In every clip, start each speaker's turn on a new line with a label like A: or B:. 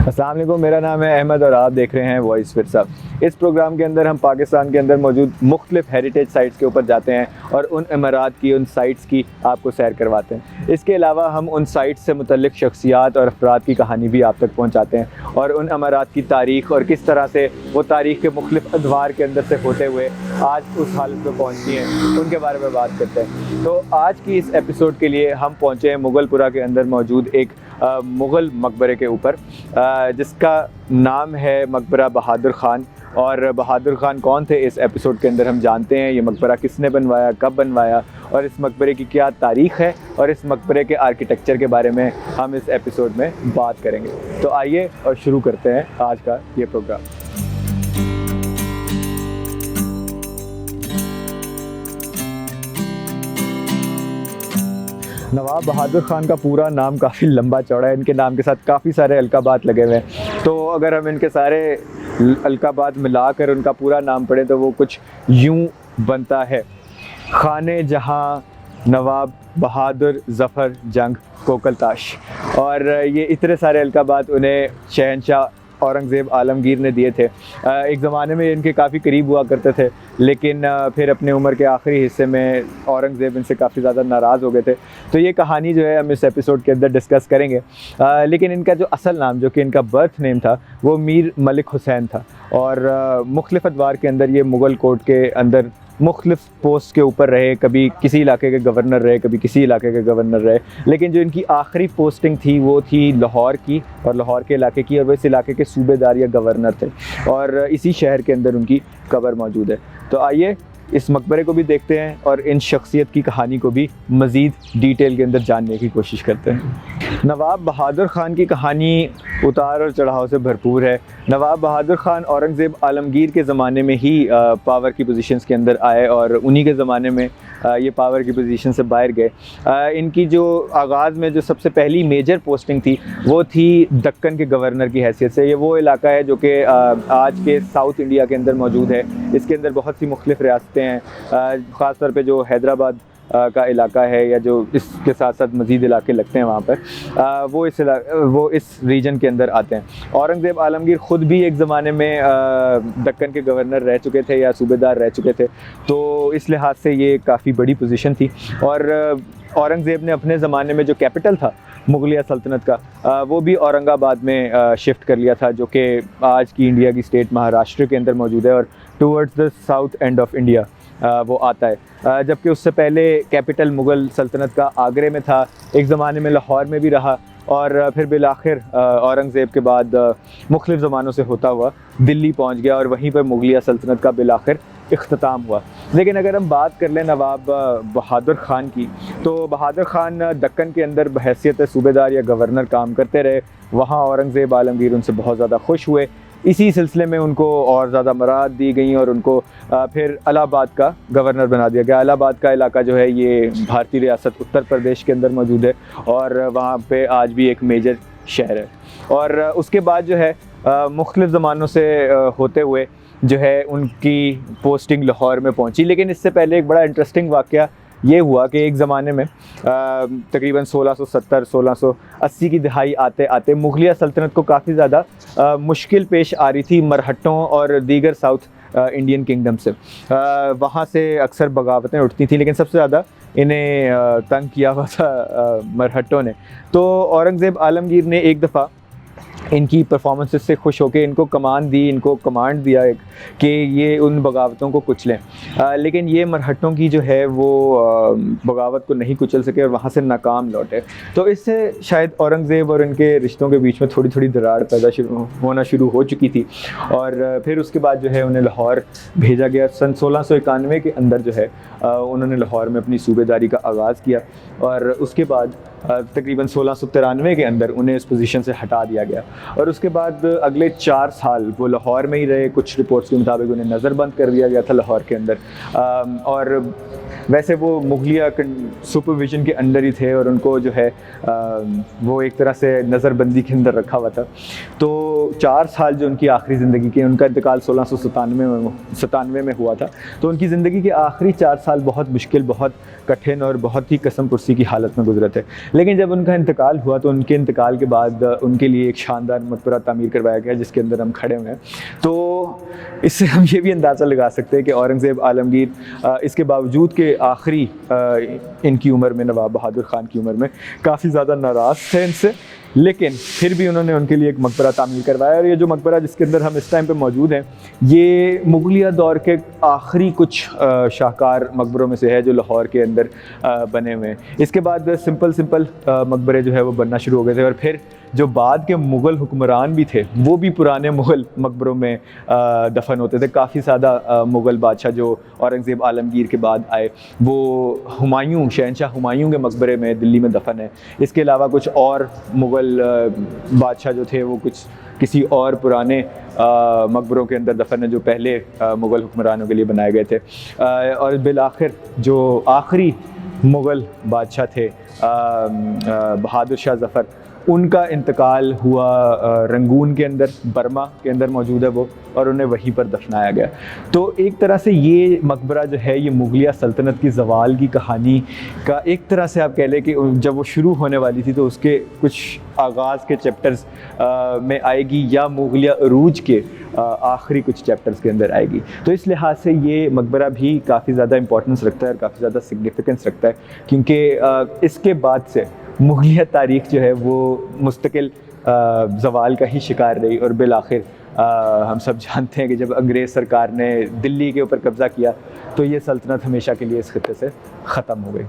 A: अस्सलाम वालेकुम, मेरा नाम है अहमद और आप देख रहे हैं वॉइस विरसा। इस प्रोग्राम के अंदर हम पाकिस्तान के अंदर मौजूद मुख्तलिफ हेरिटेज साइट्स के ऊपर जाते हैं और उन इमारात की, उन साइट्स की आपको सैर करवाते हैं। इसके अलावा हम उन साइट्स से मुतल्लिक शख्सियात और अफराद की कहानी भी आप तक पहुँचाते हैं और उन इमारात की तारीख़ और किस तरह से वो तारीख़ के मुख्तलिफ अदवार के अंदर से होते हुए आज उस हालत पर पहुँचती हैं, उनके बारे में बात करते हैं। तो आज की इस एपिसोड के लिए हम पहुँचे हैं मुगलपुरा के अंदर मौजूद एक मुग़ल मकबरे के ऊपर, जिसका नाम है मकबरा बहादुर ख़ान। और बहादुर ख़ान कौन थे इस एपिसोड के अंदर हम जानते हैं। ये मकबरा किसने बनवाया, कब बनवाया और इस मकबरे की क्या तारीख़ है और इस मकबरे के आर्किटेक्चर के बारे में हम इस एपिसोड में बात करेंगे। तो आइए और शुरू करते हैं आज का ये प्रोग्राम। नवाब बहादुर ख़ान का पूरा नाम काफ़ी लंबा चौड़ा है, इनके नाम के साथ काफ़ी सारे अलकाबात लगे हुए हैं। तो अगर हम इनके सारे अलकाबात मिलाकर उनका पूरा नाम पढ़ें तो वो कुछ यूँ बनता है: ख़ाने जहाँ, नवाब बहादुर, ज़फ़र, जंग, कोकलताश। और ये इतने सारे अलकाबात उन्हें शहंशाह औरंगज़ेब आलमगीर ने दिए थे। एक ज़माने में इनके काफ़ी करीब हुआ करते थे, लेकिन फिर अपने उम्र के आखिरी हिस्से में औरंगज़ेब इनसे काफ़ी ज़्यादा नाराज़ हो गए थे। तो ये कहानी जो है हम इस एपिसोड के अंदर डिस्कस करेंगे। लेकिन इनका जो असल नाम, जो कि इनका बर्थ नेम था, वो मीर मलिक हुसैन था। और मुख्तलिफ़ अदवार के अंदर ये मुग़ल कोर्ट के अंदर मुख्तलिफ़ पोस्ट के ऊपर रहे। कभी किसी इलाके के गवर्नर रहे, कभी किसी इलाके के गवर्नर रहे, लेकिन जो इनकी आखिरी पोस्टिंग थी वो थी लाहौर की और लाहौर के इलाके की, और वो इस इलाके के सूबेदार या गवर्नर थे और इसी शहर के अंदर उनकी कब्र मौजूद है। तो आइए इस मकबरे को भी देखते हैं और इन शख्सियत की कहानी को भी मज़ीद डिटेल के अंदर जानने की कोशिश करते हैं। नवाब बहादुर ख़ान की कहानी उतार और चढ़ाव से भरपूर है। नवाब बहादुर ख़ान औरंगज़ेब आलमगीर के ज़माने में ही पावर की पोजीशंस के अंदर आए और उन्हीं के ज़माने में ये पावर की पोजीशन से बाहर गए। इनकी जो आगाज़ में जो सबसे पहली मेजर पोस्टिंग थी वो थी दक्कन के गवर्नर की हैसियत से। ये वो इलाका है जो कि आज के साउथ इंडिया के अंदर मौजूद है। इसके अंदर बहुत सी मुख्तलिफ़ रियासतें हैं, ख़ास तौर पे जो हैदराबाद का इलाका है या जो इसके साथ साथ मज़ीद इलाके लगते हैं वहाँ पर, वो इस रीजन के अंदर आते हैं। औरंगज़ेब आलमगीर ख़ुद भी एक ज़माने में दक्कन के गवर्नर रह चुके थे या सूबेदार रह चुके थे, तो इस लिहाज से ये काफ़ी बड़ी पोजीशन थी। और औरंगज़ेब ने अपने ज़माने में जो कैपिटल था मुगलिया सल्तनत का, वो भी औरंगाबाद में शिफ्ट कर लिया था, जो कि आज की इंडिया की स्टेट महाराष्ट्र के अंदर मौजूद है और towards the south end of India वो आता है। जबकि उससे पहले कैपिटल मुग़ल सल्तनत का आगरे में था, एक ज़माने में लाहौर में भी रहा और फिर बिलाखिर औरंगज़ेब के बाद मुख्तलिफ़ ज़मानों से होता हुआ दिल्ली पहुंच गया और वहीं पर मुगलिया सल्तनत का बिलाखिर इख्तिताम हुआ। लेकिन अगर हम बात कर लें नवाब बहादुर ख़ान की, तो बहादुर ख़ान दक्कन के अंदर बहैसियत सूबेदार या गवर्नर काम करते रहे। वहाँ औरंगज़ेब आलमगीर उनसे बहुत ज़्यादा खुश हुए। इसी सिलसिले में उनको और ज़्यादा मराद दी गई और उनको फिर इलाहाबाद का गवर्नर बना दिया गया। इलाहाबाद का इलाका जो है ये भारतीय रियासत उत्तर प्रदेश के अंदर मौजूद है और वहाँ पे आज भी एक मेजर शहर है। और उसके बाद जो है मुख्तलिफ़ ज़मानों से होते हुए जो है उनकी पोस्टिंग लाहौर में पहुँची। लेकिन इससे पहले एक बड़ा इंटरेस्टिंग वाक़या ये हुआ कि एक ज़माने में तकरीबन 1670-1680 की दहाई आते आते मुगलिया सल्तनत को काफ़ी ज़्यादा मुश्किल पेश आ रही थी मरहट्टों और दीगर साउथ इंडियन किंगडम से। वहाँ से अक्सर बगावतें उठती थी, लेकिन सबसे ज़्यादा इन्हें तंग किया हुआ था मरहट्टों ने। तो औरंगज़ेब आलमगीर ने एक दफ़ा इनकी परफॉर्मेंसेस से खुश होकर इनको कमान दी, इनको कमांड दिया एक कि ये उन बगावतों को कुचलें। लेकिन ये मरहट्टों की जो है वो बगावत को नहीं कुचल सके और वहाँ से नाकाम लौटे। तो इससे शायद औरंगज़ेब और इनके रिश्तों के बीच में थोड़ी थोड़ी दरार पैदा होना शुरू हो चुकी थी। और फिर उसके बाद जो है उन्हें लाहौर भेजा गया। सन 1691 के अंदर जो है उन्होंने लाहौर में अपनी सूबेदारी का आगाज़ किया और उसके बाद तकरीबन 1693 के अंदर उन्हें इस पोजीशन से हटा दिया गया। और उसके बाद अगले 4 साल वो लाहौर में ही रहे। कुछ रिपोर्ट्स के मुताबिक उन्हें नज़रबंद कर दिया गया था लाहौर के अंदर। और वैसे वो मुगलिया सुपरविजन के अंडर ही थे और उनको जो है वो एक तरह से नज़रबंदी के अंदर रखा हुआ था। तो 4 साल जो उनकी आखिरी ज़िंदगी के, उनका इंतकाल 1697 में हुआ था। तो उनकी ज़िंदगी के आखिरी 4 साल बहुत मुश्किल, बहुत कठिन और बहुत ही कसम पुरसी की हालत में गुजरे थे। लेकिन जब उनका इंतकाल हुआ तो उनके इंतकाल के बाद उनके लिए एक शानदार मकबरा तामीर करवाया गया जिसके अंदर हम खड़े हुए हैं। तो इससे हम ये भी अंदाज़ा लगा सकते हैं कि औरंगज़ेब आलमगीर इसके बावजूद कि आखिरी इनकी उम्र में, नवाब बहादुर ख़ान की उम्र में, काफ़ी ज़्यादा नाराज़ थे इनसे, लेकिन फिर भी उन्होंने उनके लिए एक मकबरा तामीर करवाया। और ये जो मकबरा जिसके अंदर हम इस टाइम पे मौजूद हैं, ये मुगलिया दौर के आखिरी कुछ शाहकार मकबरों में से है जो लाहौर के अंदर बने हुए हैं। इसके बाद सिंपल मकबरे जो है वो बनना शुरू हो गए थे, और फिर जो बाद के मुग़ल हुक्मरान भी थे वो भी पुराने मुग़ल मकबरों में दफन होते थे। काफ़ी ज़्यादा मुग़ल बादशाह जो औरंगज़ेब आलमगीर के बाद आए वो हुमायूं, शहंशाह हुमायूं के मकबरे में दिल्ली में दफन है। इसके अलावा कुछ और मुग़ल बादशाह जो थे वो कुछ किसी और पुराने मकबरों के अंदर दफन है जो पहले मुग़ल हुक्मरानों के लिए बनाए गए थे। और बिलाखिर जो आखिरी मुग़ल बादशाह थे बहादुर शाह ज़फ़र, उनका इंतकाल हुआ रंगून के अंदर, बर्मा के अंदर मौजूद है वो, और उन्हें वहीं पर दफनाया गया। तो एक तरह से ये मकबरा जो है ये मुगलिया सल्तनत की ज़वाल की कहानी का एक तरह से आप कह लें कि जब वो शुरू होने वाली थी तो उसके कुछ आगाज़ के चैप्टर्स में आएगी, या मुगलिया अरूज के आखिरी कुछ चैप्टर्स के अंदर आएगी। तो इस लिहाज से ये मकबरा भी काफ़ी ज़्यादा इंपॉर्टेंस रखता है और काफ़ी ज़्यादा सिग्निफिकेंस रखता है, क्योंकि इसके बाद से मुगलिया तारीख़ जो है वो मुस्तकिल ज़वाल का ही शिकार रही, और बिलाखिर हम सब जानते हैं कि जब अंग्रेज़ सरकार ने दिल्ली के ऊपर कब्ज़ा किया तो ये सल्तनत हमेशा के लिए इस खित्ते से ख़त्म हो गई।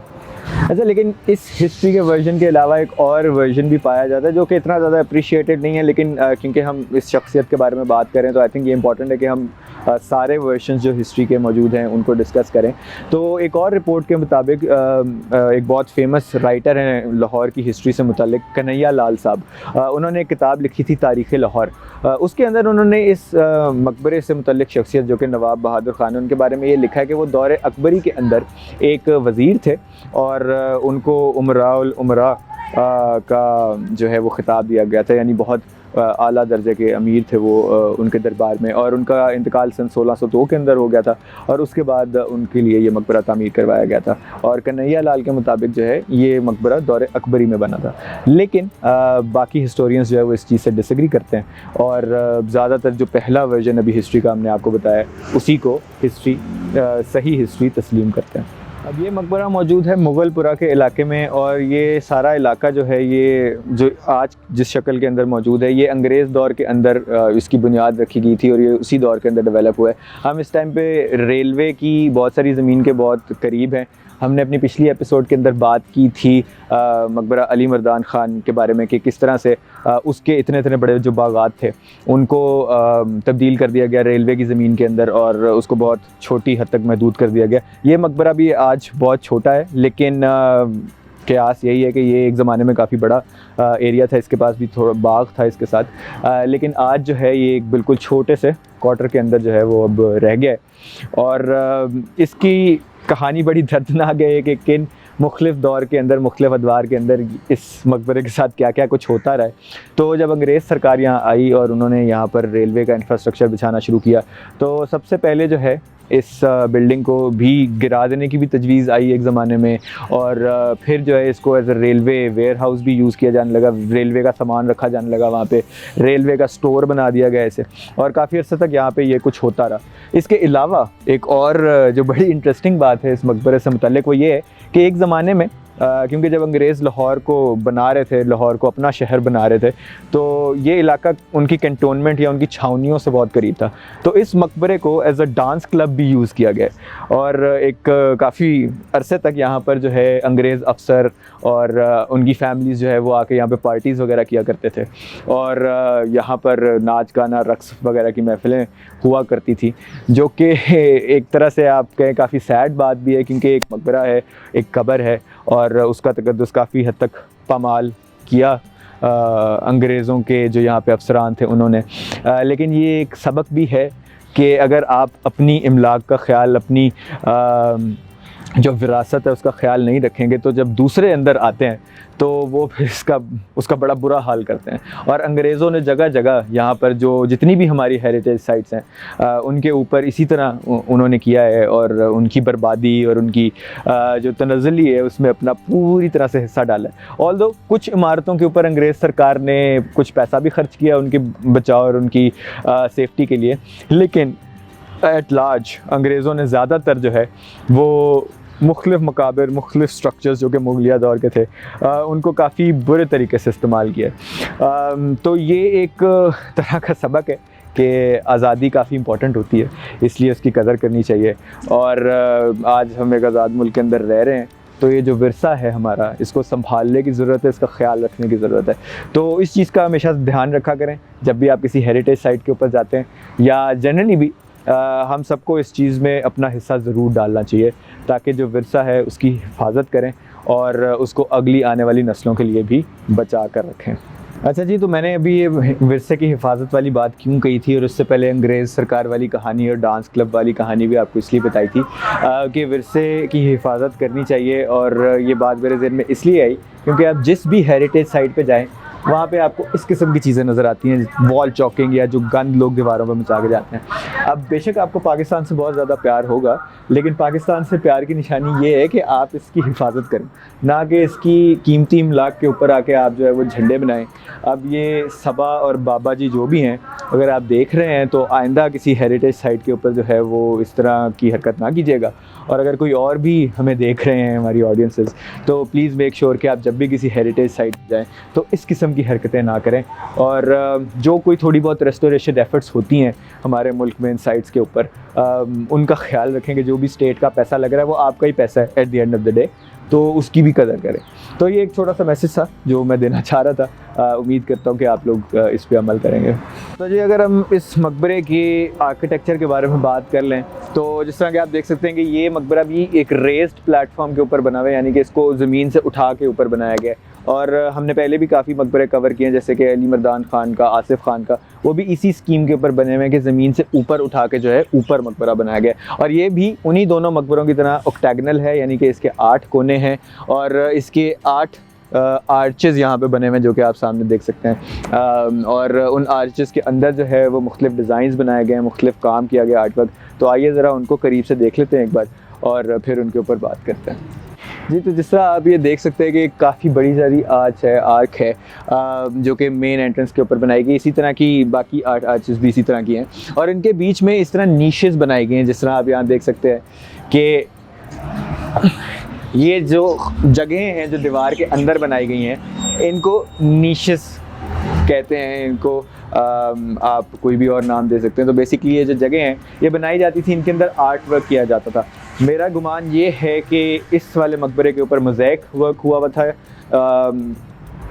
A: अच्छा, लेकिन इस हिस्ट्री के वर्जन के अलावा एक और वर्जन भी पाया जाता है जो कि इतना ज़्यादा अप्रिशिएटेड नहीं है, लेकिन क्योंकि हम इस शख्सियत के बारे में बात करें तो आई थिंक ये इंपॉर्टेंट है कि हम सारे वर्जन्स जो हिस्ट्री के मौजूद हैं उनको डिस्कस करें। तो एक और रिपोर्ट के मुताबिक एक बहुत फेमस राइटर हैं लाहौर की हिस्ट्री से मुतल्लिक, कन्हैया लाल साहब, उन्होंने एक किताब लिखी थी तारीख़ लाहौर। उसके अंदर उन्होंने इस मकबरे से मुतल्लिक शख्सियत जो कि नवाब बहादुर ख़ान, उनके बारे में ये लिखा है कि वो दौर अकबरी के अंदर एक वज़ीर थे और उनको उमराउल उमरा का जो है वो ख़िताब दिया गया था, यानी बहुत आला दर्जे के अमीर थे वो उनके दरबार में, और उनका इंतकाल सन 1602 के अंदर हो गया था, और उसके बाद उनके लिए ये मकबरा तामीर करवाया गया था। और कन्हैया लाल के मुताबिक जो है ये मकबरा दौर अकबरी में बना था, लेकिन बाकी हिस्टोरियंस जो है वो इस चीज़ से डिसएग्री करते हैं, और ज़्यादातर जो पहला वर्जन अभी हिस्ट्री का हमने आपको बताया उसी को हिस्ट्री सही हिस्ट्री तस्लीम करते हैं। अब ये मकबरा मौजूद है मुग़लपुरा के इलाके में, और ये सारा इलाका जो है ये जो आज जिस शक्ल के अंदर मौजूद है ये अंग्रेज़ दौर के अंदर इसकी बुनियाद रखी गई थी और ये उसी दौर के अंदर डेवलप हुआ है। हम इस टाइम पे रेलवे की बहुत सारी ज़मीन के बहुत करीब हैं। हमने अपनी पिछली एपिसोड के अंदर बात की थी मकबरा अली मर्दान ख़ान के बारे में कि किस तरह से उसके इतने इतने बड़े जो बागात थे उनको तब्दील कर दिया गया रेलवे की ज़मीन के अंदर, और उसको बहुत छोटी हद तक महदूद कर दिया गया। ये मकबरा भी आज बहुत छोटा है, लेकिन कयास यही है कि ये एक ज़माने में काफ़ी बड़ा एरिया था, इसके पास भी थोड़ा बाग था इसके साथ, लेकिन आज जो है ये एक बिल्कुल छोटे से क्वार्टर के अंदर जो है वो अब रह गया है। और इसकी कहानी बड़ी दर्दनाक है कि किन मुख्तलिफ़ दौर के अंदर, मुख्तलिफ़ अदवार के अंदर इस मकबरे के साथ क्या क्या कुछ होता रहा है। तो जब अंग्रेज़ सरकार यहाँ आई और उन्होंने यहाँ पर रेलवे का इंफ्रास्ट्रक्चर बिछाना शुरू किया, तो सबसे पहले जो है इस बिल्डिंग को भी गिरा देने की भी तजवीज़ आई एक ज़माने में, और फिर जो है इसको as a railway warehouse भी यूज़ किया जाने लगा, रेलवे का सामान रखा जाने लगा वहाँ पे, रेलवे का स्टोर बना दिया गया इसे, और काफ़ी अर्से तक यहाँ पे ये कुछ होता रहा। इसके अलावा एक और जो बड़ी इंटरेस्टिंग बात है इस मकबरे से मुतल्लिक वो ये है कि एक ज़माने में क्योंकि जब अंग्रेज़ लाहौर को बना रहे थे, लाहौर को अपना शहर बना रहे थे, तो ये इलाका उनकी कैंटोनमेंट या उनकी छावनियों से बहुत करीब था। तो इस मकबरे को एज अ डांस क्लब भी यूज़ किया गया, और एक काफ़ी अरसे तक यहाँ पर जो है अंग्रेज़ अफसर और उनकी फैमिलीज़ जो है वो आके यहाँ पे पार्टीज़ वगैरह किया करते थे, और यहाँ पर नाच गाना रक़्स वगैरह की महफ़िलें हुआ करती थी, जो कि एक तरह से आप कहें काफ़ी सैड बात भी है, क्योंकि एक मकबरा है, एक कब्र है, और उसका तक़द्दुस काफ़ी हद तक पामाल किया अंग्रेज़ों के जो यहाँ पे अफसरान थे उन्होंने। लेकिन ये एक सबक भी है कि अगर आप अपनी इमलाक का ख़्याल, अपनी जो विरासत है उसका ख्याल नहीं रखेंगे तो जब दूसरे अंदर आते हैं तो वो फिर उसका बड़ा बुरा हाल करते हैं। और अंग्रेज़ों ने जगह जगह यहाँ पर जो जितनी भी हमारी हेरिटेज साइट्स हैं उनके ऊपर इसी तरह उन्होंने किया है और उनकी बर्बादी और उनकी जो तनज़्ज़ुली है उसमें अपना पूरी तरह से हिस्सा डाला है। ऑल्दो कुछ इमारतों के ऊपर अंग्रेज़ सरकार ने कुछ पैसा भी खर्च किया उनके बचाव और उनकी सेफ्टी के लिए, लेकिन एट लार्ज अंग्रेज़ों ने ज़्यादातर जो है वो मुख्तलिफ़ मकाबिर, मुख्तलिफ़ स्ट्रक्चर्स जो कि मुगलिया दौर के थे उनको काफ़ी बुरे तरीके से इस्तेमाल किया। तो ये एक तरह का सबक है कि आज़ादी काफ़ी इम्पॉर्टेंट होती है, इसलिए उसकी कदर करनी चाहिए। और आज हम एक आज़ाद मुल्क के अंदर रह रहे हैं तो ये जो विरसा है हमारा, इसको संभालने की ज़रूरत है, इसका ख्याल रखने की ज़रूरत है। तो इस चीज़ का हमेशा ध्यान रखा करें जब भी आप किसी हेरिटेज साइट के ऊपर जाते हैं, या जनरली भी हम सबको इस चीज़ में अपना हिस्सा ज़रूर डालना चाहिए ताकि जो विरसा है उसकी हिफाजत करें और उसको अगली आने वाली नस्लों के लिए भी बचा कर रखें। अच्छा जी, तो मैंने अभी ये विरसे की हिफाजत वाली बात क्यों कही थी और उससे पहले अंग्रेज़ सरकार वाली कहानी और डांस क्लब वाली कहानी भी आपको इसलिए बताई थी कि विरसे की हिफाजत करनी चाहिए। और ये बात मेरे ज़हन में इसलिए आई क्योंकि आप जिस भी हेरिटेज साइट पे जाएं वहाँ पे आपको इस किस्म की चीज़ें नज़र आती हैं, वॉल चॉकिंग या जो गंद लोग दीवारों पे मचा के जाते हैं। अब बेशक आपको पाकिस्तान से बहुत ज़्यादा प्यार होगा, लेकिन पाकिस्तान से प्यार की निशानी ये है कि आप इसकी हिफाजत करें, ना कि इसकी कीमती इमलाक के ऊपर आके आप जो है वो झंडे बनाएं। अब ये सबा और बाबा जी जो भी हैं, अगर आप देख रहे हैं तो आइंदा किसी हेरिटेज साइट के ऊपर जो है वो इस तरह की हरकत ना कीजिएगा। और अगर कोई और भी हमें देख रहे हैं, हमारी ऑडियंसेस, तो प्लीज़ मेक श्योर कि आप जब भी किसी हेरिटेज साइट जाएं तो इस किस्म की हरकतें ना करें। और जो कोई थोड़ी बहुत रेस्टोरेशन एफ़र्ट्स होती हैं हमारे मुल्क में इन साइट्स के ऊपर, उनका ख्याल रखें कि जो भी स्टेट का पैसा लग रहा है वो आपका ही पैसा है at the end of the day, तो उसकी भी कदर करें। तो ये एक छोटा सा मैसेज था जो मैं देना चाह रहा था। उम्मीद करता हूँ कि आप लोग इस पे अमल करेंगे। तो जी, अगर हम इस मकबरे की आर्किटेक्चर के बारे में बात कर लें तो जिस तरह कि आप देख सकते हैं कि ये मकबरा भी एक रेस्ड प्लेटफॉर्म के ऊपर बना हुआ है, यानी कि इसको ज़मीन से उठा के ऊपर बनाया गया है। और हमने पहले भी काफ़ी मकबरे कवर किए हैं, जैसे कि अली मर्दान ख़ान का, आसिफ ख़ान का, वो भी इसी स्कीम के ऊपर बने हुए हैं कि ज़मीन से ऊपर उठा के जो है ऊपर मकबरा बनाया गया है। और ये भी उन्हीं दोनों मकबरों की तरह ऑक्टेगनल है, यानी कि इसके 8 कोने हैं और इसके 8 आर्चेज़ यहाँ पे बने हुए हैं जो कि आप सामने देख सकते हैं। और उन आर्चेज़ के अंदर जो है वो मुख्तलिफ डिज़ाइंस बनाए गए हैं, मुख्तलिफ काम किया गया आर्ट वर्क। तो आइए ज़रा उनको करीब से देख लेते हैं एक बार और फिर उनके ऊपर बात करते हैं। जी, तो जिस तरह आप ये देख सकते हैं कि काफ़ी बड़ी सारी आर्क है जो कि मेन एंट्रेंस के ऊपर बनाई गई। इसी तरह की बाकी आर्चेस भी इसी तरह की हैं और इनके बीच में इस तरह नीशेस बनाई गई हैं। जिस तरह आप यहाँ देख सकते हैं कि ये जो जगहें हैं जो दीवार के अंदर बनाई गई हैं, इनको नीशेस कहते हैं। इनको आप कोई भी और नाम दे सकते हैं। तो बेसिकली ये जो जगह हैं ये बनाई जाती थी, इनके अंदर आर्ट वर्क किया जाता था। मेरा गुमान ये है कि इस वाले मकबरे के ऊपर मोज़ेक वर्क हुआ था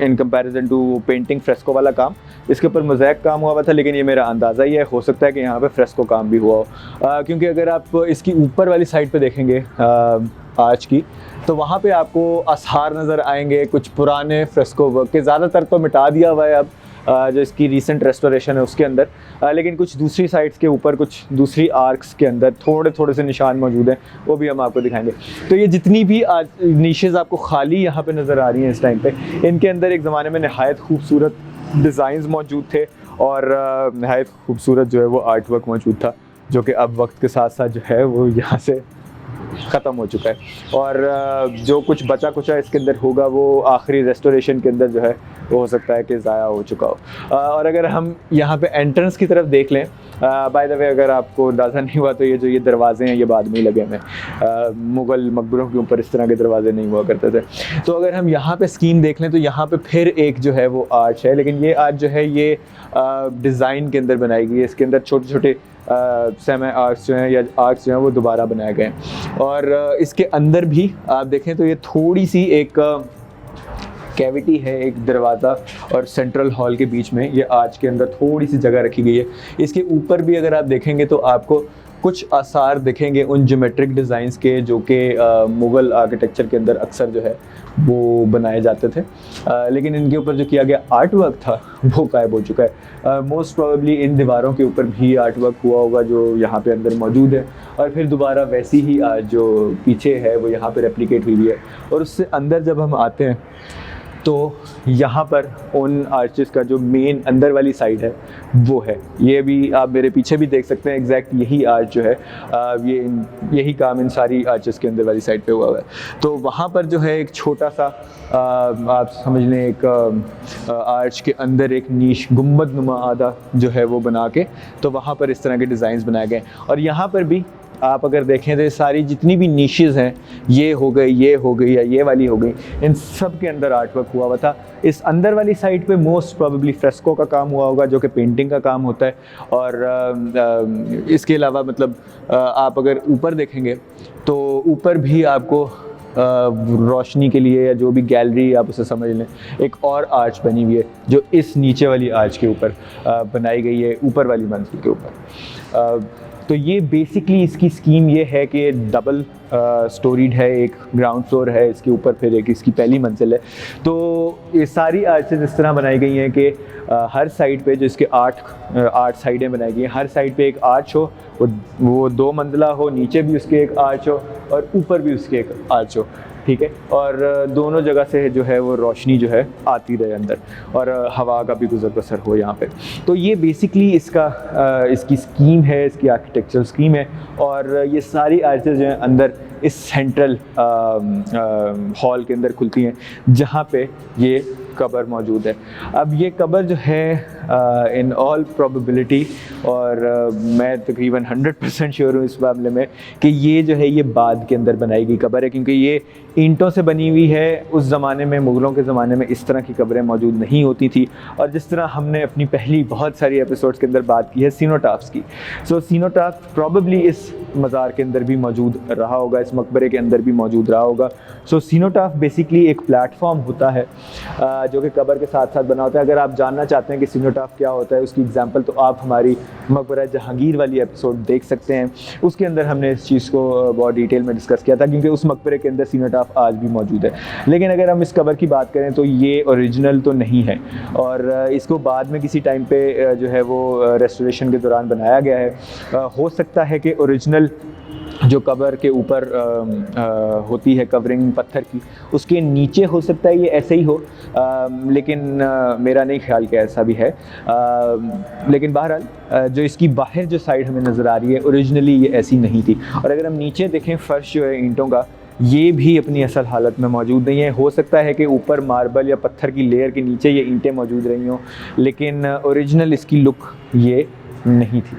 A: in comparison to painting fresco वाला काम। इसके ऊपर मोज़ेक काम हुआ था, लेकिन ये मेरा अंदाज़ा ही है, हो सकता है कि यहाँ पे फ्रेस्को काम भी हुआ हो। क्योंकि अगर आप इसकी ऊपर वाली साइड पे देखेंगे आर्च की, तो वहाँ पे आपको आसार नज़र आएंगे कुछ पुराने फ्रेस्को वर्क के। ज़्यादातर तो मिटा दिया हुआ है अब जो इसकी रीसेंट रेस्टोरेशन है उसके अंदर, लेकिन कुछ दूसरी साइट्स के ऊपर, कुछ दूसरी आर्क्स के अंदर थोड़े से निशान मौजूद हैं, वो भी हम आपको दिखाएंगे। तो ये जितनी भी नीशेज़ आपको खाली यहाँ पे नज़र आ रही हैं इस टाइम पे, इनके अंदर एक ज़माने में नहायत खूबसूरत डिज़ाइंस मौजूद थे और नहायत खूबसूरत जो है वो आर्ट वर्क मौजूद था, जो कि अब वक्त के साथ साथ जो है वो यहाँ से ख़त्म हो चुका है। और जो कुछ बचा कुचा इसके अंदर होगा वो आखिरी रेस्टोरेशन के अंदर जो है वो हो सकता है कि ज़ाया हो चुका हो। और अगर हम यहाँ पे एंट्रेंस की तरफ देख लें, बाय द वे अगर आपको अंदाज़ा नहीं हुआ तो ये दरवाजे हैं, ये बाद में ही लगे हुए। मुग़ल मकबरों के ऊपर इस तरह के दरवाजे नहीं हुआ करते थे। तो अगर हम यहाँ पे स्कीम देख लें तो यहाँ पे फिर एक जो है वो आर्च है, लेकिन ये आर्च जो है ये डिज़ाइन के अंदर बनाई गई है। इसके अंदर छोटे छोटे सेमी आर्क्स जो हैं या आर्क्स जो हैं वो दोबारा बनाए गए हैं। और इसके अंदर भी आप देखें तो ये थोड़ी सी एक कैविटी है, एक दरवाज़ा और सेंट्रल हॉल के बीच में ये आर्च के अंदर थोड़ी सी जगह रखी गई है। इसके ऊपर भी अगर आप देखेंगे तो आपको कुछ आसार दिखेंगे उन ज्योमेट्रिक डिज़ाइंस के जो कि मुग़ल आर्किटेक्चर के अंदर अक्सर जो है वो बनाए जाते थे, लेकिन इनके ऊपर जो किया गया आर्ट वर्क था वो गायब हो चुका है। मोस्ट प्रोबेबली इन दीवारों के ऊपर भी आर्ट वर्क हुआ होगा जो यहाँ पे अंदर मौजूद है, और फिर दोबारा वैसी ही जो पीछे है वो यहाँ पे रेप्लिकेट हुई है। और उससे अंदर जब हम आते हैं तो यहाँ पर उन आर्चेस का जो मेन अंदर वाली साइड है वो है, ये भी आप मेरे पीछे भी देख सकते हैं, एग्जैक्ट यही आर्च जो है यही काम इन सारी आर्चेस के अंदर वाली साइड पे हुआ है। तो वहाँ पर जो है एक छोटा सा आप समझ लें एक आर्च के अंदर एक नीश गुम्बद नुमा आधा जो है वो बना के, तो वहाँ पर इस तरह के डिज़ाइंस बनाए गए। और यहाँ पर भी आप अगर देखें तो सारी जितनी भी नीशेज़ हैं, ये हो गई या ये वाली हो गई, इन सब के अंदर आर्ट वर्क हुआ था। इस अंदर वाली साइड पे मोस्ट प्रोबेबली फ्रेस्को का काम हुआ होगा जो कि पेंटिंग का काम होता है। और इसके अलावा मतलब आप अगर ऊपर देखेंगे तो ऊपर भी आपको रोशनी के लिए या जो भी गैलरी आप उसे समझ लें, एक और आर्च बनी हुई है जो इस नीचे वाली आर्च के ऊपर बनाई गई है, ऊपर वाली मंजिल के ऊपर। तो ये बेसिकली इसकी स्कीम ये है कि डबल स्टोरीड है, एक ग्राउंड फ्लोर है, इसके ऊपर फिर एक इसकी पहली मंजिल है। तो ये सारी आर्चेज इस तरह बनाई गई हैं कि हर साइड पे जो इसके आठ साइडें बनाई गई हैं, हर साइड पे एक आर्च हो, वो 2 मंजिला हो, नीचे भी उसके एक आर्च हो और ऊपर भी उसके एक आर्च हो, ठीक है। और दोनों जगह से जो है वो रोशनी जो है आती रहे अंदर, और हवा का भी गुजर बसर हो यहाँ पे। तो ये बेसिकली इसकी स्कीम है, इसकी आर्किटेक्चरल स्कीम है। और ये सारी आर्चेज जो हैं अंदर इस सेंट्रल हॉल के अंदर खुलती हैं जहाँ पे ये कब्र मौजूद है। अब ये कब्र जो है इन ऑल प्रोबेबिलिटी, और मैं तकरीबन 100% श्योर हूँ इस मामले में कि ये जो है ये बाद के अंदर बनाई गई कब्र है, क्योंकि ये ईंटों से बनी हुई है। उस ज़माने में, मुग़लों के ज़माने में इस तरह की कब्रें मौजूद नहीं होती थी। और जिस तरह हमने अपनी पहली बहुत सारी एपिसोड्स के अंदर बात की है सीनोटाफ्स की, सो सीनोटाफ प्रॉबेबली इस मज़ार के अंदर भी मौजूद रहा होगा, इस मकबरे के अंदर भी मौजूद रहा होगा। सो सीनोटाफ बेसिकली एक प्लेटफॉर्म होता है जो कि कब्र के साथ साथ बना होता है। अगर आप जानना चाहते हैं कि सीनोटाफ क्या होता है, उसकी एग्जांपल, तो आप हमारी मकबरा जहांगीर वाली एपिसोड देख सकते हैं। उसके अंदर हमने इस चीज़ को बहुत डिटेल में डिस्कस किया था, क्योंकि उस मकबरे के अंदर सीनोटाफ आज भी मौजूद है। लेकिन अगर हम इस कब्र की बात करें तो ये ओरिजिनल तो नहीं है, और इसको बाद में किसी टाइम पे जो है वो रेस्टोरेशन के दौरान बनाया गया है। हो सकता है कि ओरिजिनल जो कब्र के ऊपर होती है कवरिंग पत्थर की, उसके नीचे हो सकता है ये ऐसे ही हो, लेकिन मेरा नहीं ख्याल कि ऐसा भी है। लेकिन बहरहाल जो इसकी बाहर जो साइड हमें नज़र आ रही है, ओरिजिनली ये ऐसी नहीं थी। और अगर हम नीचे देखें, फ़र्श जो है ईंटों का, ये भी अपनी असल हालत में मौजूद नहीं है। हो सकता है कि ऊपर मार्बल या पत्थर की लेयर के नीचे ये ईंटें मौजूद रही हों, लेकिन ओरिजिनल इसकी लुक ये नहीं थी।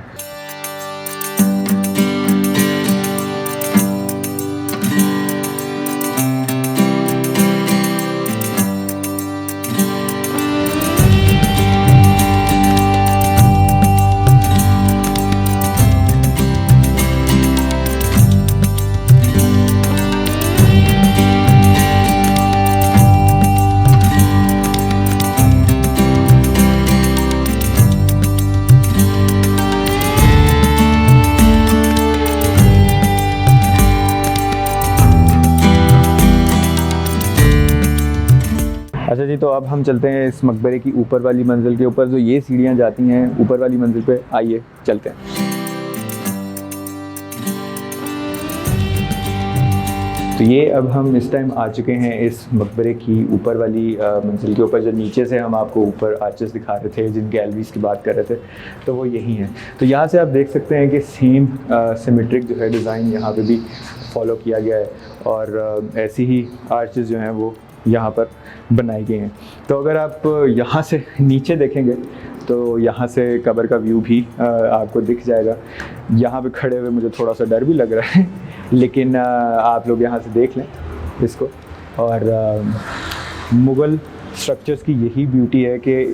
A: अच्छा जी, तो अब हम चलते हैं इस मकबरे की ऊपर वाली मंजिल के ऊपर, जो ये सीढ़ियाँ जाती हैं ऊपर वाली मंजिल पे। आइए चलते हैं। तो ये अब हम इस टाइम आ चुके हैं इस मकबरे की ऊपर वाली मंजिल के ऊपर। जो नीचे से हम आपको ऊपर आर्चेस दिखा रहे थे, जिन गैलरीज की बात कर रहे थे, तो वो यही हैं। तो यहाँ से आप देख सकते हैं कि सेम सिमेट्रिक जो है डिज़ाइन यहाँ पे भी फॉलो किया गया है, और ऐसी ही आर्चेस जो हैं वो यहाँ पर बनाई गई हैं। तो अगर आप यहाँ से नीचे देखेंगे तो यहाँ से कब्र का व्यू भी आपको दिख जाएगा। यहाँ पे खड़े हुए मुझे थोड़ा सा डर भी लग रहा है, लेकिन आप लोग यहाँ से देख लें इसको। और मुग़ल स्ट्रक्चर्स की यही ब्यूटी है कि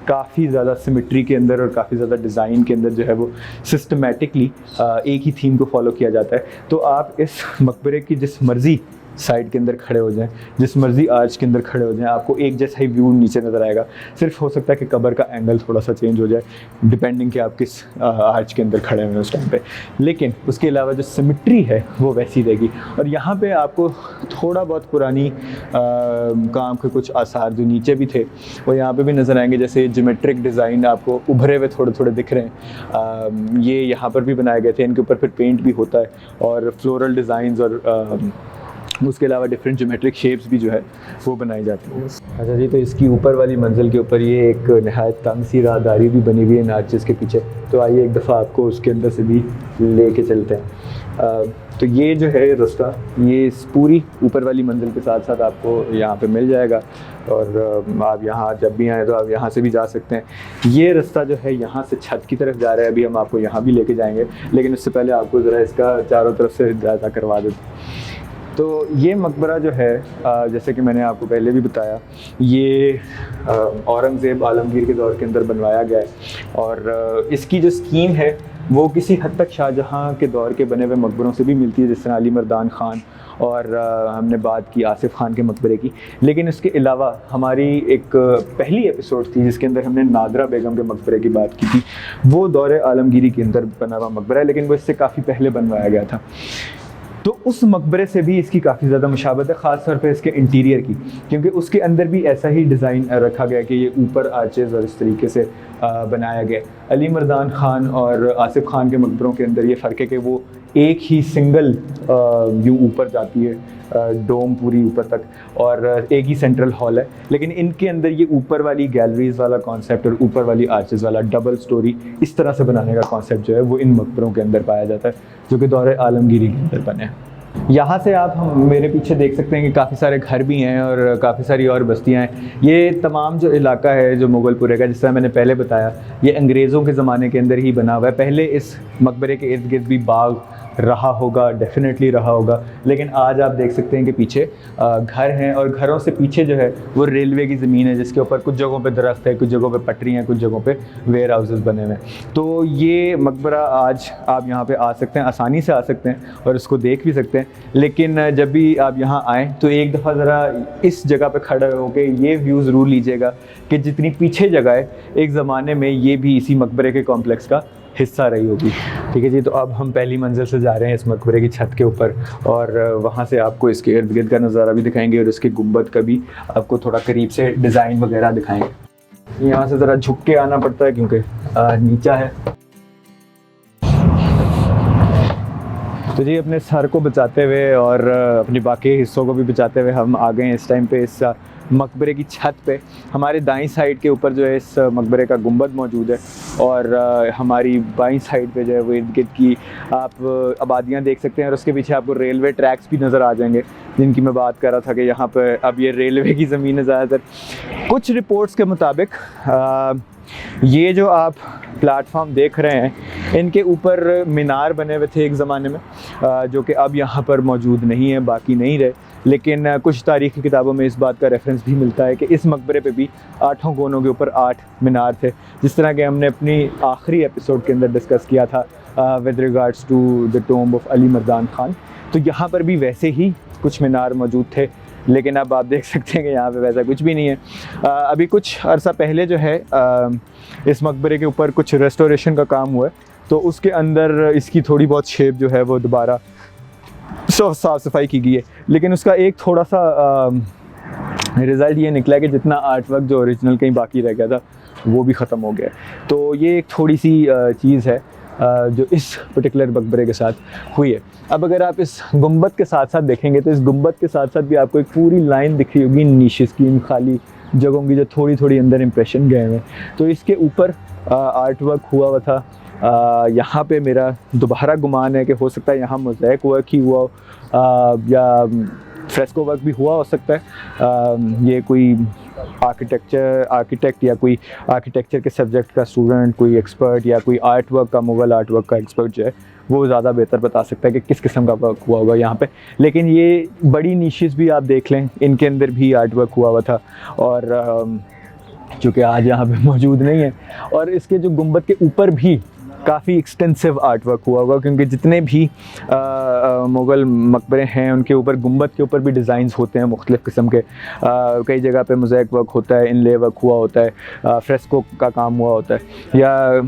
A: काफ़ी ज़्यादा सिमेट्री के अंदर और काफ़ी ज़्यादा डिज़ाइन के अंदर जो है वो सिस्टमेटिकली एक ही थीम को फॉलो किया जाता है। तो आप इस मकबरे की जिस मर्ज़ी साइड के अंदर खड़े हो जाएं, जिस मर्जी आर्च के अंदर खड़े हो जाएं, आपको एक जैसा ही व्यू नीचे नज़र आएगा। सिर्फ हो सकता है कि कबर का एंगल थोड़ा सा चेंज हो जाए डिपेंडिंग कि आप किस आर्च के अंदर खड़े हुए हैं उस टाइम पे, लेकिन उसके अलावा जो सिमेट्री है वो वैसी रहेगी। और यहाँ पे आपको थोड़ा बहुत पुरानी काम के कुछ आसार जो नीचे भी थे वो यहाँ पे भी नज़र आएंगे, जैसे ज्योमेट्रिक डिज़ाइन आपको उभरे हुए थोड़े थोड़े दिख रहे हैं। ये यहाँ पर भी बनाए गए थे, इनके ऊपर फिर पेंट भी होता है और फ्लोरल डिज़ाइंस और उसके अलावा डिफरेंट ज्योमेट्रिक शेप्स भी जो है वो बनाई जाती हैं। अच्छा जी, तो इसकी ऊपर वाली मंजिल के ऊपर ये एक नहायत तंग सी राहदारी भी बनी हुई है नार्चिस के पीछे, तो आइए एक दफ़ा आपको उसके अंदर से भी लेके चलते हैं। तो ये जो है रास्ता, ये इस पूरी ऊपर वाली मंजिल के साथ साथ आपको यहाँ पे मिल जाएगा और आप यहाँ जब भी आएँ तो आप यहाँ से भी जा सकते हैं। ये रास्ता जो है यहाँ से छत की तरफ जा रहा है, अभी हम आपको यहाँ भी लेके जाएंगे, लेकिन उससे पहले आपको ज़रा इसका चारों तरफ से जायज़ा करवा देते हैं। तो ये मकबरा जो है जैसे कि मैंने आपको पहले भी बताया, ये औरंगज़ेब आलमगीर के दौर के अंदर बनवाया गया है और इसकी जो स्कीम है वो किसी हद तक शाहजहाँ के दौर के बने हुए मकबरों से भी मिलती है, जिस तरह अली मर्दान ख़ान और हमने बात की आसिफ़ ख़ान के मकबरे की। लेकिन इसके अलावा हमारी एक पहली एपिसोड थी जिसके अंदर हमने नादरा बेगम के मकबरे की बात की थी, वो दौर आलमगीरी के अंदर बना हुआ मकबरा है, लेकिन वो इससे काफ़ी पहले बनवाया गया था। तो उस मकबरे से भी इसकी काफ़ी ज़्यादा मुशाबत है, ख़ास तौर पे इसके इंटीरियर की, क्योंकि उसके अंदर भी ऐसा ही डिज़ाइन रखा गया कि ये ऊपर आर्चेज़ और इस तरीके से बनाया गया। अली मर्दान ख़ान और आसिफ़ ख़ान के मकबरों के अंदर ये फ़र्क है कि वो एक ही सिंगल व्यू ऊपर जाती है, डोम पूरी ऊपर तक, और एक ही सेंट्रल हॉल है। लेकिन इनके अंदर ये ऊपर वाली गैलरीज वाला कॉन्सेप्ट और ऊपर वाली आर्चेज़ वाला डबल स्टोरी इस तरह से बनाने का कॉन्सेप्ट जो है वो इन मकबरों के अंदर पाया जाता है, जो कि दौर आलमगीरी के अंदर बने हैं। यहाँ से आप हम मेरे पीछे देख सकते हैं कि काफ़ी सारे घर भी हैं और काफ़ी सारी और बस्तियाँ हैं। ये तमाम जो इलाका है जो मुगलपुरे का, जिस तरह मैंने पहले बताया, ये अंग्रेज़ों के ज़माने के अंदर ही बना हुआ है। पहले इस मकबरे के इर्द गिर्द भी बाग रहा होगा, डेफिनेटली रहा होगा, लेकिन आज आप देख सकते हैं कि पीछे घर हैं और घरों से पीछे जो है वो रेलवे की ज़मीन है, जिसके ऊपर कुछ जगहों पे दरख्त है, कुछ जगहों पे पटरी हैं, कुछ जगहों पे वेयर हाउसेस बने हुए हैं। तो ये मकबरा आज आप यहाँ पे आ सकते हैं, आसानी से आ सकते हैं और इसको देख भी सकते हैं, लेकिन जब भी आप यहाँ आएँ तो एक दफ़ा ज़रा इस जगह पर खड़े होकर ये व्यू ज़रूर लीजिएगा कि जितनी पीछे जगह है एक ज़माने में ये भी इसी मकबरे के कॉम्प्लेक्स का हिस्सा रही होगी। ठीक है जी, तो अब हम पहली मंजिल से जा रहे हैं इस मकबरे की छत के ऊपर और वहाँ से आपको इसके इर्द गिर्द का नज़ारा भी दिखाएंगे और इसके गुंबद का भी आपको थोड़ा करीब से डिज़ाइन वगैरह दिखाएंगे। यहाँ से ज़रा झुक के आना पड़ता है क्योंकि नीचा है। तो जी, अपने सर को बचाते हुए और अपने बाकी हिस्सों को भी बचाते हुए हम आ गए हैं इस टाइम पे इस मकबरे की छत पे। हमारे दाईं साइड के ऊपर जो है इस मकबरे का गुंबद मौजूद है और हमारी बाईं साइड पे जो है वो इर्द गिर्द की आप आबादियाँ देख सकते हैं और उसके पीछे आपको रेलवे ट्रैक्स भी नज़र आ जाएंगे, जिनकी मैं बात कर रहा था कि यहाँ पर अब ये रेलवे की ज़मीन है ज़्यादातर। कुछ रिपोर्ट्स के मुताबिक ये जो आप प्लेटफॉर्म देख रहे हैं इनके ऊपर मीनार बने हुए थे एक ज़माने में, जो कि अब यहाँ पर मौजूद नहीं है, बाकी नहीं रहे। लेकिन कुछ तारीख़ी किताबों में इस बात का रेफरेंस भी मिलता है कि इस मकबरे पे भी 8 कोनों के ऊपर 8 मीनार थे, जिस तरह के हमने अपनी आखिरी एपिसोड के अंदर डिस्कस किया था with regards to the tomb of Ali Mardan Khan. तो यहाँ पर भी वैसे ही कुछ मीनार मौजूद थे, लेकिन अब आप देख सकते हैं कि यहाँ पे वैसा कुछ भी नहीं है। अभी कुछ अर्सा पहले जो है इस मकबरे के ऊपर कुछ रेस्टोरेशन का काम हुआ है, तो उसके अंदर इसकी थोड़ी बहुत शेप जो है वो दोबारा साफ़ सफाई की गई है, लेकिन उसका एक थोड़ा सा रिज़ल्ट ये निकला कि जितना आर्ट वर्क जो ओरिजिनल कहीं बाकी रह गया था वो भी ख़त्म हो गया। तो ये एक थोड़ी सी चीज़ है जो इस पर्टिकुलर मकबरे के साथ हुई है। अब अगर आप इस गुंबद के साथ साथ देखेंगे तो इस गुंबद के साथ साथ भी आपको एक पूरी लाइन दिख रही होगी नीशेस की, इन खाली जगहों की जो थोड़ी थोड़ी अंदर इंप्रेशन गए हुए हैं। तो इसके ऊपर आर्ट वर्क हुआ हुआ था। यहाँ पे मेरा दोबारा गुमान है कि हो सकता है यहाँ मोज़ैक वर्क ही हुआ या फ्रेस्को वर्क भी हुआ हो सकता है। ये कोई आर्किटेक्ट या कोई आर्किटेक्चर के सब्जेक्ट का स्टूडेंट, कोई एक्सपर्ट या कोई आर्ट वर्क का, मुग़ल आर्ट वर्क का एक्सपर्ट जो है वो ज़्यादा बेहतर बता सकता है कि किस किस्म का वर्क हुआ होगा यहाँ पे। लेकिन ये बड़ी नीशेस भी आप देख लें, इनके अंदर भी आर्ट वर्क हुआ हुआ था और चूँकि आज यहाँ पे मौजूद नहीं है। और इसके जो गुंबद के ऊपर भी काफ़ी एक्सटेंसिव आर्ट वर्क हुआ होगा, क्योंकि जितने भी मुग़ल मकबरे हैं उनके ऊपर गुंबद के ऊपर भी डिज़ाइंस होते हैं मुख्तलिफ़ किस्म के। कई जगह पे मोज़ेक वर्क होता है, इनले वर्क हुआ होता है, फ्रेस्को का काम हुआ होता है, या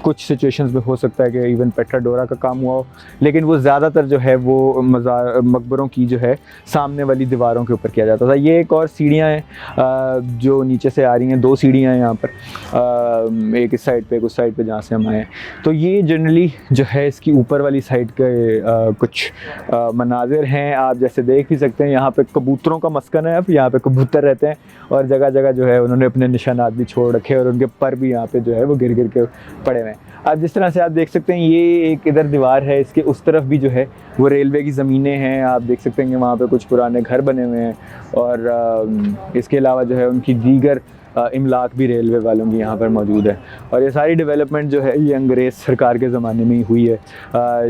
A: कुछ सिचुएशंस में हो सकता है कि इवन पेट्राडोरा का काम हुआ हो, लेकिन वो ज़्यादातर जो है वो मकबरों की जो है सामने वाली दीवारों के ऊपर किया जाता था। ये एक और सीढ़ियाँ हैं जो नीचे से आ रही हैं, 2 सीढ़ियाँ हैं यहाँ पर, एक इस साइड पे एक उस साइड पे जहाँ से हम आए हैं। तो ये जनरली जो है इसकी ऊपर वाली साइड के कुछ मनाजिर हैं। आप जैसे देख भी सकते हैं यहाँ पे कबूतरों का मस्कन है, अब यहाँ पे कबूतर रहते हैं और जगह जगह जो है उन्होंने अपने निशानात भी छोड़ रखे हैं और उनके पर भी यहाँ पे जो है वो गिर गिर के पड़े हुए हैं। अब जिस तरह से आप देख सकते हैं ये एक इधर दीवार है, इसके उस तरफ भी जो है वो रेलवे की ज़मीनें हैं। आप देख सकते हैं कि वहाँ पे कुछ पुराने घर बने हुए हैं और इसके अलावा जो है उनकी दीगर इमलाक भी रेलवे वालों की यहाँ पर मौजूद है। और ये सारी डेवलपमेंट जो है ये अंग्रेज़ सरकार के ज़माने में ही हुई है,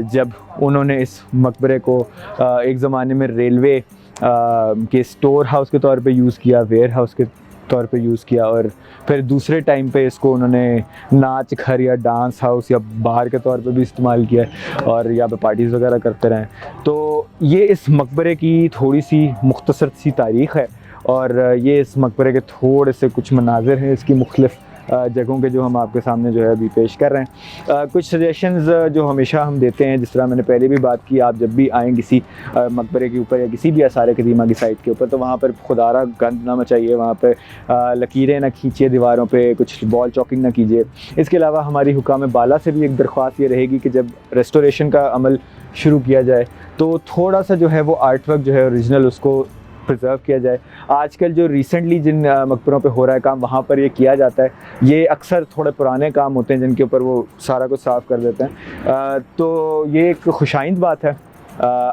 A: जब उन्होंने इस मकबरे को एक ज़माने में रेलवे के स्टोर हाउस के तौर पे यूज़ किया, वेयर हाउस के तौर पे यूज़ किया, और फिर दूसरे टाइम पे इसको उन्होंने नाच घर या डांस हाउस या बार के तौर पे भी इस्तेमाल किया और यहाँ पे पार्टीज़ वगैरह करते रहें। तो ये इस मकबरे की थोड़ी सी मुख्तसर सी तारीख़ है और ये इस मकबरे के थोड़े से कुछ मनाज़िर हैं इसकी मुख्तलिफ़ जगहों के, जो हम आपके सामने जो है अभी पेश कर रहे हैं। कुछ सजेशंस जो हमेशा हम देते हैं, जिस तरह मैंने पहले भी बात की, आप जब भी आएँ किसी मकबरे के ऊपर या किसी भी आसार कदीमा की साइट के ऊपर, तो वहाँ पर खुदारा गंद ना मचाइए, वहाँ पर लकीरें ना खींचिए दीवारों पे, कुछ बॉल चॉकिंग ना कीजिए। इसके अलावा हमारी हुकाम बाला से भी एक दरख्वास्त ये रहेगी कि जब रेस्टोरेशन का अमल शुरू किया जाए तो थोड़ा सा जो है वो आर्ट वर्क जो है ओरिजिनल उसको प्रिजर्व किया जाए। आजकल जो रिसेंटली जिन मकबरों पे हो रहा है काम, वहाँ पर ये किया जाता है। ये अक्सर थोड़े पुराने काम होते हैं जिनके ऊपर वो सारा कुछ साफ़ कर देते हैं। तो ये एक खुशाइंद बात है।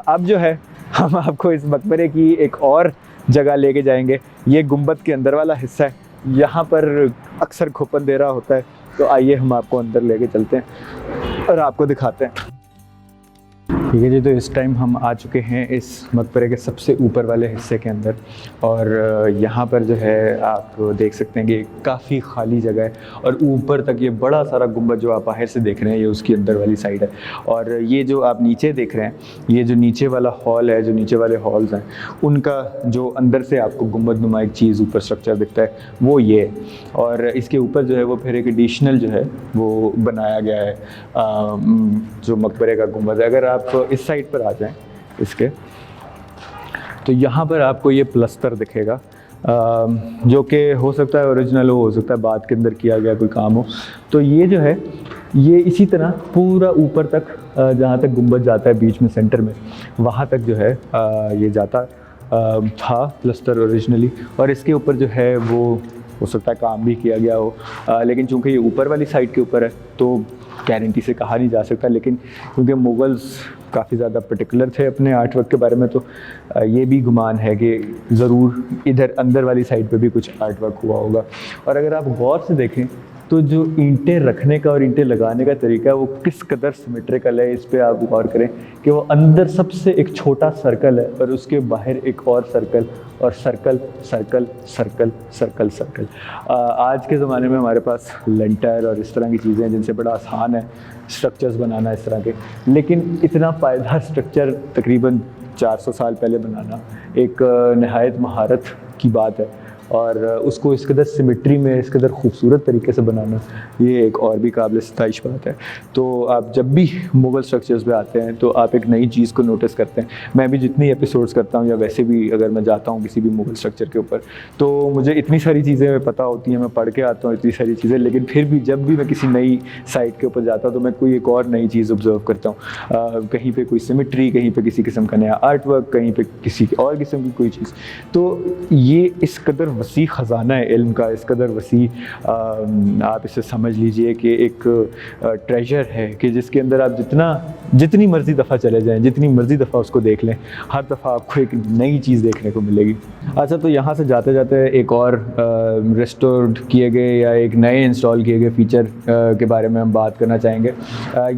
A: अब जो है हम आपको इस मकबरे की एक और जगह लेके जाएंगे। ये गुंबद के अंदर वाला हिस्सा है, यहाँ पर अक्सर खुपन दे रहा होता है। तो आइए हम आपको अंदर लेके चलते हैं और आपको दिखाते हैं। ठीक है जी, तो इस टाइम हम आ चुके हैं इस मकबरे के सबसे ऊपर वाले हिस्से के अंदर, और यहाँ पर जो है आप देख सकते हैं कि काफ़ी खाली जगह है और ऊपर तक ये बड़ा सारा गुंबद जो आप बाहर से देख रहे हैं ये उसकी अंदर वाली साइड है। और ये जो आप नीचे देख रहे हैं, ये जो नीचे वाला हॉल है, जो नीचे वाले हॉल्स हैं, उनका जो अंदर से आपको गुंबद नुमा एक चीज़ ऊपर स्ट्रक्चर दिखता है वो ये है। और इसके ऊपर जो है वो फिर एक एडिशनल जो है वो बनाया गया है जो मकबरे का गुंबद है। अगर आप इस साइड पर आ जाएं इसके, तो यहाँ पर आपको ये प्लस्तर दिखेगा जो कि हो सकता है ओरिजिनल हो सकता है बाद के अंदर किया गया कोई काम हो। तो ये जो है ये इसी तरह पूरा ऊपर तक जहाँ तक गुंबद जाता है बीच में सेंटर में, वहाँ तक जो है ये जाता था प्लस्तर ओरिजिनली। और इसके ऊपर जो है वो हो सकता है काम भी किया गया हो, लेकिन चूँकि ये ऊपर वाली साइड के ऊपर है तो गारंटी से कहा नहीं जा सकता। लेकिन क्योंकि मुग़ल्स काफ़ी ज़्यादा पर्टिकुलर थे अपने आर्ट वर्क के बारे में, तो ये भी गुमान है कि ज़रूर इधर अंदर वाली साइड पे भी कुछ आर्ट वर्क हुआ होगा। और अगर आप गौर से देखें तो जो ईंटें रखने का और ईंटें लगाने का तरीका है वो किस कदर सिमेट्रिकल है, इस पे आप गौर करें कि वो अंदर सबसे एक छोटा सर्कल है और उसके बाहर एक और सर्कल, और circle circle circle circle circle. आज के ज़माने में हमारे पास लेंटर और इस तरह की चीज़ें हैं जिनसे बड़ा आसान है स्ट्रक्चर्स बनाना इस तरह के, लेकिन इतना पायदार स्ट्रक्चर तकरीबन 400 साल पहले बनाना एक नहायत महारत की बात है, और उसको इस कदर सिमेट्री में इस कदर खूबसूरत तरीके से बनाना ये एक और भी काबिल सताइश बात है। तो आप जब भी मुग़ल स्ट्रक्चर्स पे आते हैं तो आप एक नई चीज़ को नोटिस करते हैं। मैं भी जितनी एपिसोड्स करता हूँ या वैसे भी अगर मैं जाता हूँ किसी भी मुग़ल स्ट्रक्चर के ऊपर, तो मुझे इतनी सारी चीज़ें पता होती हैं, मैं पढ़ के आता हूँ इतनी सारी चीज़ें, लेकिन फिर भी जब भी मैं किसी नई साइट के ऊपर जाता हूँ तो मैं कोई एक और नई चीज़ ऑब्ज़र्व करता हूँ। कहीं पर कोई सिमेट्री, कहीं पर किसी किस्म का नया आर्ट वर्क, कहीं पर किसी और किस्म की कोई चीज़। तो ये इस कदर वसी ख़जाना है इल्म का, इस कदर वसी आप इसे समझ लीजिए कि एक ट्रेजर है कि जिसके अंदर आप जितनी मर्ज़ी दफ़ा चले जाएं, जितनी मर्ज़ी दफ़ा उसको देख लें, हर दफ़ा आपको एक नई चीज़ देखने को मिलेगी। अच्छा, तो यहाँ से जाते जाते एक और रेस्टोर्ड किए गए या एक नए इंस्टॉल किए गए फ़ीचर के बारे में हम बात करना चाहेंगे।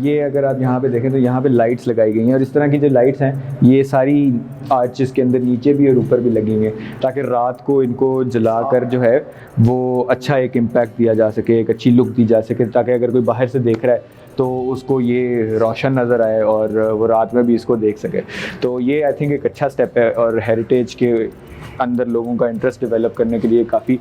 A: ये अगर आप यहाँ पे देखें तो यहाँ पे लाइट्स लगाई गई हैं, और इस तरह की जो लाइट्स हैं ये सारी आर्चेस के अंदर नीचे भी और ऊपर भी लगी हुई हैं ताकि रात को इनको जलाकर जो है वो अच्छा एक इम्पैक्ट दिया जा सके, एक अच्छी लुक दी जा सके, ताकि अगर कोई बाहर से देख रहा है तो उसको ये रोशन नज़र आए और वो रात में भी इसको देख सके। तो ये आई थिंक एक अच्छा स्टेप है और हेरिटेज के अंदर लोगों का इंटरेस्ट डेवलप करने के लिए काफ़ी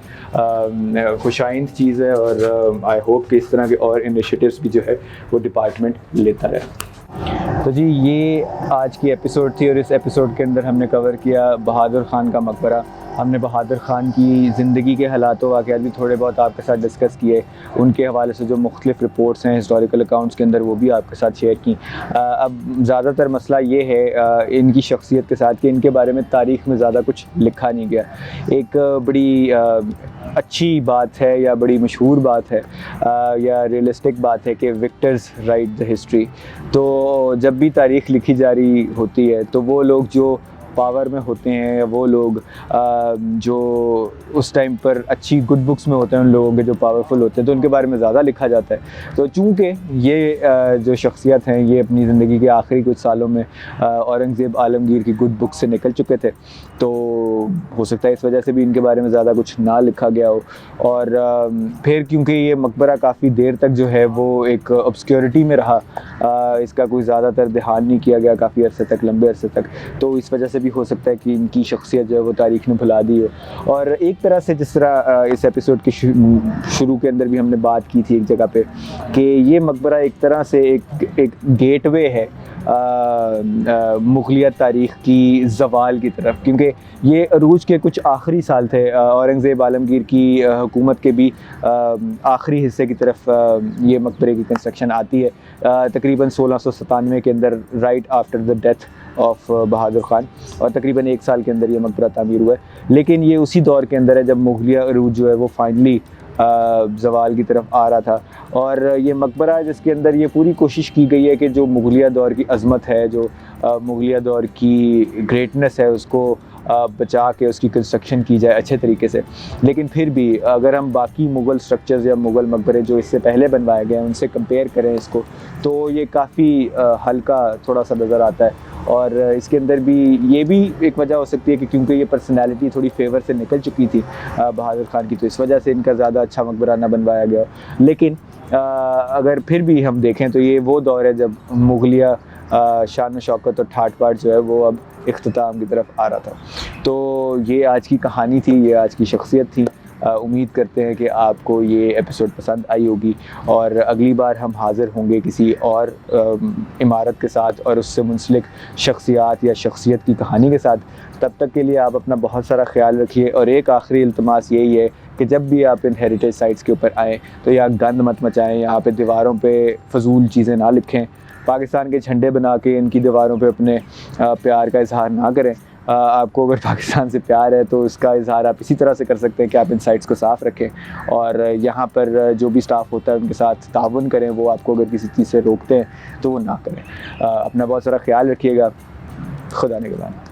A: खुशाइंद चीज़ है और आई होप कि इस तरह के और इनिशिएटिव्स भी जो है वो डिपार्टमेंट लेता रहे। तो जी ये आज की एपिसोड थी और इस एपिसोड के अंदर हमने कवर किया बहादुर ख़ान का मकबरा। हमने बहादुर ख़ान की ज़िंदगी के हालात वाक़यात भी थोड़े बहुत आपके साथ डिस्कस किए, उनके हवाले से जो मुख्तलिफ़ रिपोर्ट्स हैं हिस्टोरिकल अकाउंट्स के अंदर वो भी आपके साथ शेयर की। अब ज़्यादातर मसला ये है इनकी शख्सियत के साथ कि इनके बारे में तारीख़ में ज़्यादा कुछ लिखा नहीं गया। एक बड़ी अच्छी बात है या बड़ी मशहूर बात है या रियलिस्टिक बात है कि विक्टर्स राइट द हिस्ट्री। तो जब भी तारीख़ लिखी जा रही होती है तो वो लोग जो पावर में होते हैं या वो लोग जो उस टाइम पर अच्छी गुड बुक्स में होते हैं, उन लोगों के जो पावरफुल होते हैं, तो उनके बारे में ज़्यादा लिखा जाता है। तो चूँकि ये जो शख्सियत हैं ये अपनी ज़िंदगी के आखिरी कुछ सालों में औरंगज़ेब आलमगीर की गुड बुक से निकल चुके थे, तो हो सकता है इस वजह से भी इनके बारे में ज़्यादा कुछ ना लिखा गया हो। और फिर क्योंकि ये मकबरा काफ़ी देर तक जो है वो एक ऑब्सक्योरिटी में रहा, इसका कोई ज़्यादातर ध्यान नहीं किया गया काफ़ी अरसे तक, लंबे अरसे तक, तो इस वजह से भी हो सकता है कि इनकी शख्सियत जो है वो तारीख़ ने भुला दी हो। और एक तरह से जिस तरह इस एपिसोड के शुरू के अंदर भी हमने बात की थी एक जगह पे कि ये मकबरा एक तरह से एक गेटवे है मुग़लिया तारीख़ की ज़वाल की तरफ, क्योंकि ये अरूज के कुछ आखिरी साल थे औरंगज़ेब आलमगीर की हुकूमत के भी आखिरी हिस्से की तरफ ये मकबरे की कंस्ट्रक्शन आती है तकरीबन 1697 के अंदर, right after the death of Bahadur Khan, और तकरीबन 1 साल के अंदर ये मकबरा तामीर हुआ है। लेकिन ये उसी दौर के अंदर है जब मुग़लिया अरूज जो है वो फाइनली ज़वाल की तरफ आ रहा था। और ये मकबरा है जिसके अंदर ये पूरी कोशिश की गई है कि जो मुग़लिया दौर की अज़मत है, जो मुग़लिया दौर की ग्रेटनेस है, उसको बचा के उसकी कंस्ट्रक्शन की जाए अच्छे तरीके से। लेकिन फिर भी अगर हम बाकी मुग़ल स्ट्रक्चर्स या मुग़ल मकबरे जो इससे पहले बनवाए गए हैं उनसे कंपेयर करें इसको, तो ये काफ़ी हल्का थोड़ा सा नज़र आता है। और इसके अंदर भी ये भी एक वजह हो सकती है कि क्योंकि ये पर्सनैलिटी थोड़ी फेवर से निकल चुकी थी बहादुर ख़ान की, तो इस वजह से इनका ज़्यादा अच्छा मकबरा ना बनवाया गया। लेकिन अगर फिर भी हम देखें तो ये वो दौर है जब मुग़लिया शान व शौकत और ठाट बाट जो है वो अब इख्तिताम की तरफ आ रहा था। तो ये आज की कहानी थी, ये आज की शख्सियत थी। उम्मीद करते हैं कि आपको ये एपिसोड पसंद आई होगी और अगली बार हम हाज़िर होंगे किसी और इमारत के साथ और उससे मुंसलिक शख्सियात या शख्सियत की कहानी के साथ। तब तक के लिए आप अपना बहुत सारा ख्याल रखिए और एक आखिरी इल्तमास यही है कि जब भी आप इन हेरिटेज साइट्स के ऊपर आएँ तो यहाँ गंद मत मचाएँ, यहाँ पे दीवारों पे फजूल चीज़ें ना लिखें, पाकिस्तान के झंडे बना के इनकी दीवारों पे अपने प्यार का इजहार ना करें। आपको अगर पाकिस्तान से प्यार है तो उसका इजहार आप इसी तरह से कर सकते हैं कि आप इन साइट्स को साफ़ रखें और यहाँ पर जो भी स्टाफ होता है उनके साथ ताउन करें। वो आपको अगर किसी चीज़ से रोकते हैं तो वो ना करें। अपना बहुत सारा ख्याल रखिएगा। खुदा निगहबान।